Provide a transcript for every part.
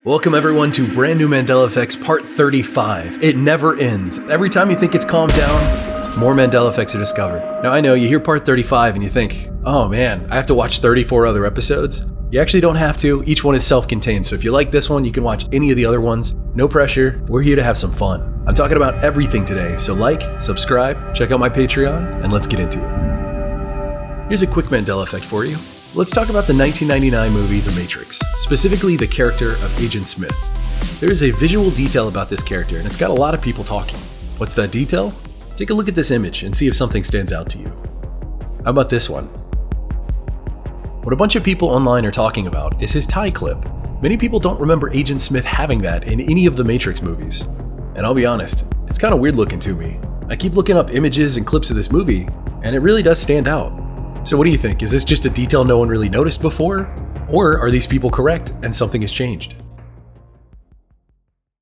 Welcome everyone to brand new Mandela Effects part 35. It never ends. Every time you think it's calmed down, more Mandela Effects are discovered. Now I know you hear part 35 and you think, oh man, I have to watch 34 other episodes. You actually don't have to. Each one is self-contained. So if you like this one, you can watch any of the other ones. No pressure. We're here to have some fun. I'm talking about everything today. So like, subscribe, check out my Patreon, and let's get into it. Here's a quick Mandela Effect for you. Let's talk about the 1999 movie The Matrix, specifically the character of Agent Smith. There is a visual detail about this character, and it's got a lot of people talking. What's that detail? Take a look at this image and see if something stands out to you. How about this one? What a bunch of people online are talking about is his tie clip. Many people don't remember Agent Smith having that in any of the Matrix movies. And I'll be honest, it's kind of weird looking to me. I keep looking up images and clips of this movie, and it really does stand out. So what do you think? Is this just a detail no one really noticed before? Or are these people correct and something has changed?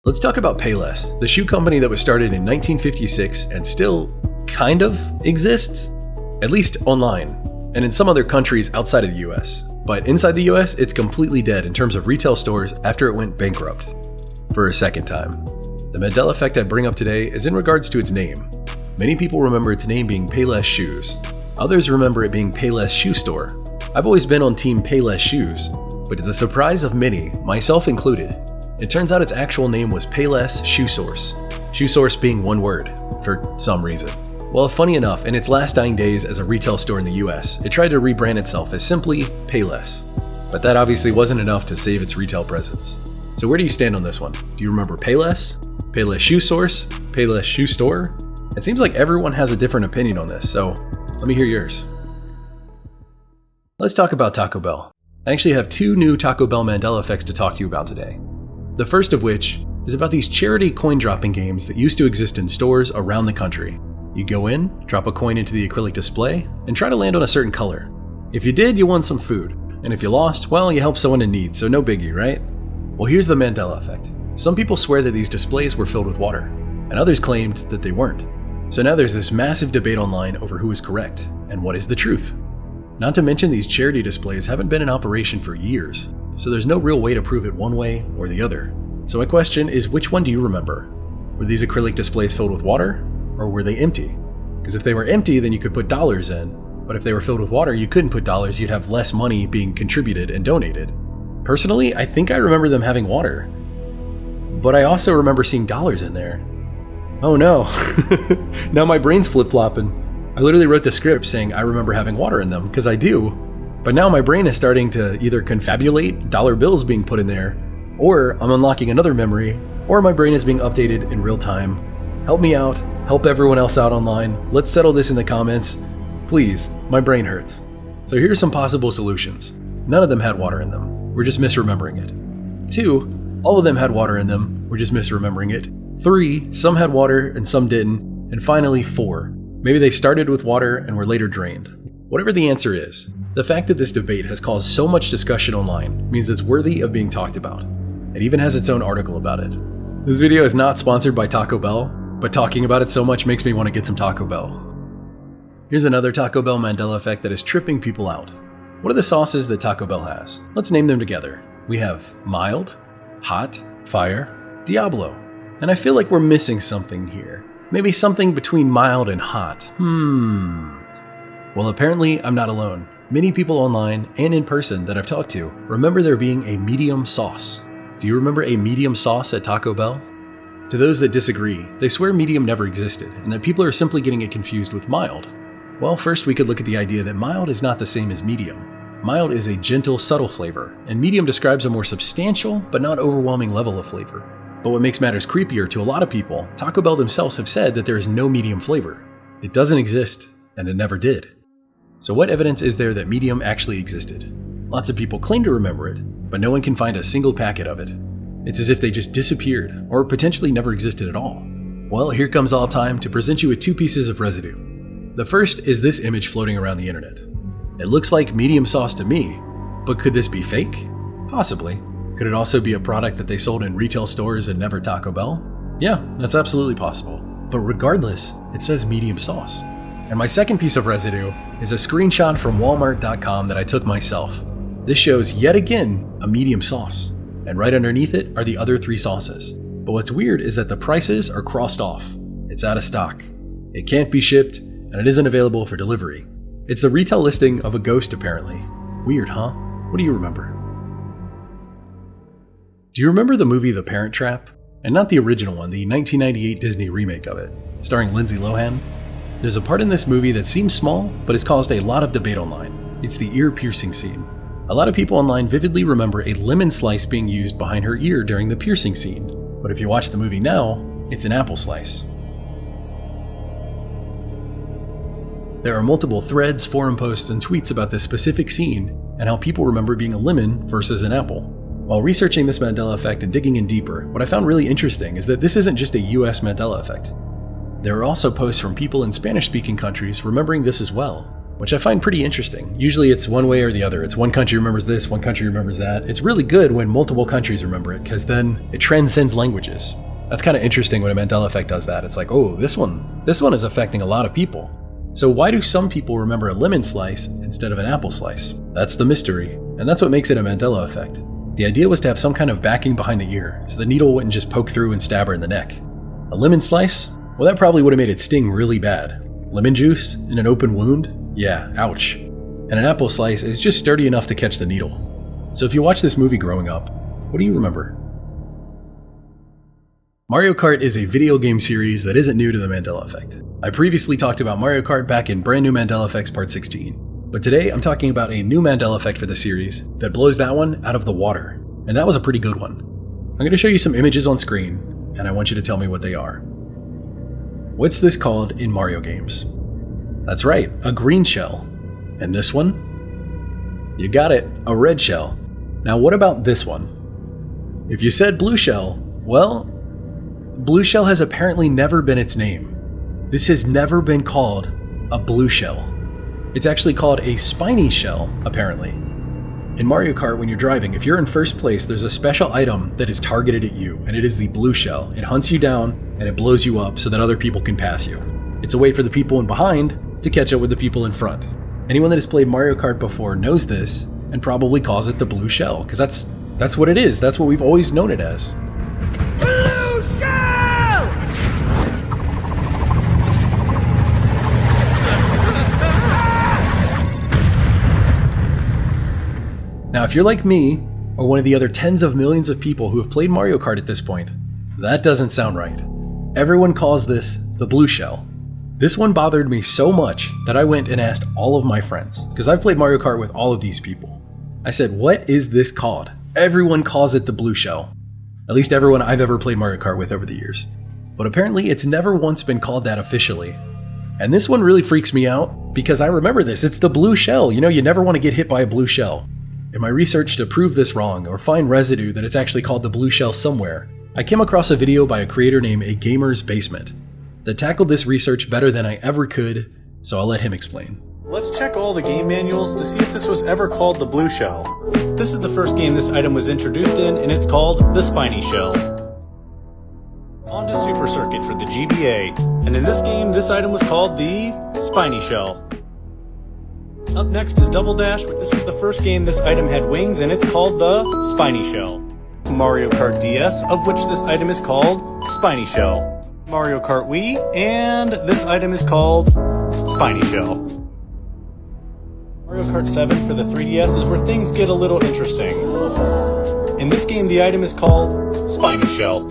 Let's talk about Payless, the shoe company that was started in 1956 and still kind of exists, at least online, and in some other countries outside of the US. But inside the US, it's completely dead in terms of retail stores after it went bankrupt for a second time. The Mandela effect I bring up today is in regards to its name. Many people remember its name being Payless Shoes. Others remember it being Payless Shoe Store. I've always been on team Payless Shoes, but to the surprise of many, myself included, it turns out its actual name was Payless Shoe Source. Shoe Source being one word, for some reason. Well, funny enough, in its last dying days as a retail store in the US, it tried to rebrand itself as simply Payless. But that obviously wasn't enough to save its retail presence. So where do you stand on this one? Do you remember Payless? Payless Shoe Source? Payless Shoe Store? It seems like everyone has a different opinion on this, so let me hear yours. Let's talk about Taco Bell. I actually have two new Taco Bell Mandela effects to talk to you about today. The first of which is about these charity coin dropping games that used to exist in stores around the country. You go in, drop a coin into the acrylic display, and try to land on a certain color. If you did, you won some food. And if you lost, well, you helped someone in need, so no biggie, right? Well, here's the Mandela effect. Some people swear that these displays were filled with water, and others claimed that they weren't. So now there's this massive debate online over who is correct and what is the truth. Not to mention these charity displays haven't been in operation for years, so there's no real way to prove it one way or the other. So my question is, which one do you remember? Were these acrylic displays filled with water, or were they empty? Because if they were empty, then you could put dollars in, but if they were filled with water, you couldn't put dollars, you'd have less money being contributed and donated. Personally, I think I remember them having water, but I also remember seeing dollars in there. Oh no, now my brain's flip-flopping. I literally wrote the script saying I remember having water in them, because I do, but now my brain is starting to either confabulate dollar bills being put in there, or I'm unlocking another memory, or my brain is being updated in real time. Help me out, help everyone else out online, let's settle this in the comments. Please, my brain hurts. So here's some possible solutions. None of them had water in them, we're just misremembering it. 2, all of them had water in them, we're just misremembering it. 3, some had water and some didn't. And finally 4, maybe they started with water and were later drained. Whatever the answer is, the fact that this debate has caused so much discussion online means it's worthy of being talked about. It even has its own article about it. This video is not sponsored by Taco Bell, but talking about it so much makes me want to get some Taco Bell. Here's another Taco Bell Mandela effect that is tripping people out. What are the sauces that Taco Bell has? Let's name them together. We have mild, hot, fire, Diablo. And I feel like we're missing something here. Maybe something between mild and hot. Well, apparently I'm not alone. Many people online and in person that I've talked to remember there being a medium sauce. Do you remember a medium sauce at Taco Bell? To those that disagree, they swear medium never existed and that people are simply getting it confused with mild. Well, first we could look at the idea that mild is not the same as medium. Mild is a gentle, subtle flavor, and medium describes a more substantial but not overwhelming level of flavor. But what makes matters creepier to a lot of people, Taco Bell themselves have said that there is no medium flavor. It doesn't exist, and it never did. So what evidence is there that medium actually existed? Lots of people claim to remember it, but no one can find a single packet of it. It's as if they just disappeared, or potentially never existed at all. Well, here comes all time to present you with 2 pieces of residue. The first is this image floating around the internet. It looks like medium sauce to me, but could this be fake? Possibly. Could it also be a product that they sold in retail stores and never Taco Bell? Yeah, that's absolutely possible. But regardless, it says medium sauce. And my second piece of residue is a screenshot from Walmart.com that I took myself. This shows yet again a medium sauce. and right underneath it are the other 3 sauces. But what's weird is that the prices are crossed off. It's out of stock. It can't be shipped, and it isn't available for delivery. It's the retail listing of a ghost, apparently. Weird, huh? What do you remember? Do you remember the movie The Parent Trap? And not the original one, the 1998 Disney remake of it, starring Lindsay Lohan? There's a part in this movie that seems small, but has caused a lot of debate online. It's the ear-piercing scene. A lot of people online vividly remember a lemon slice being used behind her ear during the piercing scene. But if you watch the movie now, it's an apple slice. There are multiple threads, forum posts, and tweets about this specific scene and how people remember being a lemon versus an apple. While researching this Mandela effect and digging in deeper, what I found really interesting is that this isn't just a US Mandela effect. There are also posts from people in Spanish-speaking countries remembering this as well, which I find pretty interesting. Usually it's one way or the other. It's one country remembers this, one country remembers that. It's really good when multiple countries remember it, because then it transcends languages. That's kind of interesting when a Mandela effect does that. It's like, oh, this one is affecting a lot of people. So why do some people remember a lemon slice instead of an apple slice? That's the mystery, and that's what makes it a Mandela effect. The idea was to have some kind of backing behind the ear, so the needle wouldn't just poke through and stab her in the neck. A lemon slice? Well, that probably would have made it sting really bad. Lemon juice in an open wound? Yeah, ouch. And an apple slice is just sturdy enough to catch the needle. So if you watch this movie growing up, what do you remember? Mario Kart is a video game series that isn't new to the Mandela effect. I previously talked about Mario Kart back in Brand New Mandela Effects Part 16. But today I'm talking about a new Mandela effect for the series that blows that one out of the water. And that was a pretty good one. I'm going to show you some images on screen, and I want you to tell me what they are. What's this called in Mario games? That's right, a green shell. And this one? You got it, a red shell. Now what about this one? If you said blue shell, well, blue shell has apparently never been its name. This has never been called a blue shell. It's actually called a spiny shell, apparently. In Mario Kart, when you're driving, if you're in first place, there's a special item that is targeted at you, and it is the blue shell. It hunts you down, and it blows you up so that other people can pass you. It's a way for the people in behind to catch up with the people in front. Anyone that has played Mario Kart before knows this, and probably calls it the blue shell, because that's what it is. That's what we've always known it as. Blue shell! Now, if you're like me, or one of the other tens of millions of people who have played Mario Kart at this point, that doesn't sound right. Everyone calls this the blue shell. This one bothered me so much that I went and asked all of my friends, because I've played Mario Kart with all of these people. I said, what is this called? Everyone calls it the blue shell. At least everyone I've ever played Mario Kart with over the years. But apparently it's never once been called that officially. And this one really freaks me out, because I remember this. It's the blue shell. You know, you never want to get hit by a blue shell. In my research to prove this wrong, or find residue that it's actually called the blue shell somewhere, I came across a video by a creator named A Gamer's Basement that tackled this research better than I ever could, so I'll let him explain. Let's check all the game manuals to see if this was ever called the blue shell. This is the first game this item was introduced in, and it's called the spiny shell. On to Super Circuit for the GBA, and in this game this item was called the spiny shell. Up next is Double Dash. This was the first game this item had wings, and it's called the spiny shell. Mario Kart DS, of which this item is called spiny shell. Mario Kart Wii, and this item is called spiny shell. Mario Kart 7 for the 3DS is where things get a little interesting. In this game, the item is called spiny shell.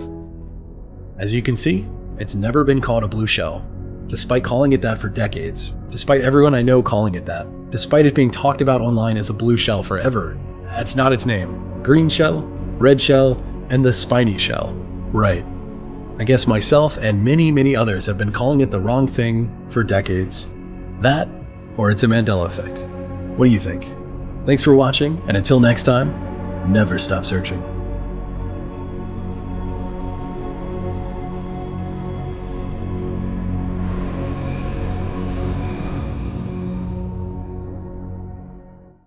As you can see, it's never been called a blue shell, despite calling it that for decades, despite everyone I know calling it that, despite it being talked about online as a blue shell forever. That's not its name. Green shell, red shell, and the spiny shell. Right. I guess myself and many, many others have been calling it the wrong thing for decades. That, or it's a Mandela effect. What do you think? Thanks for watching, and until next time, never stop searching.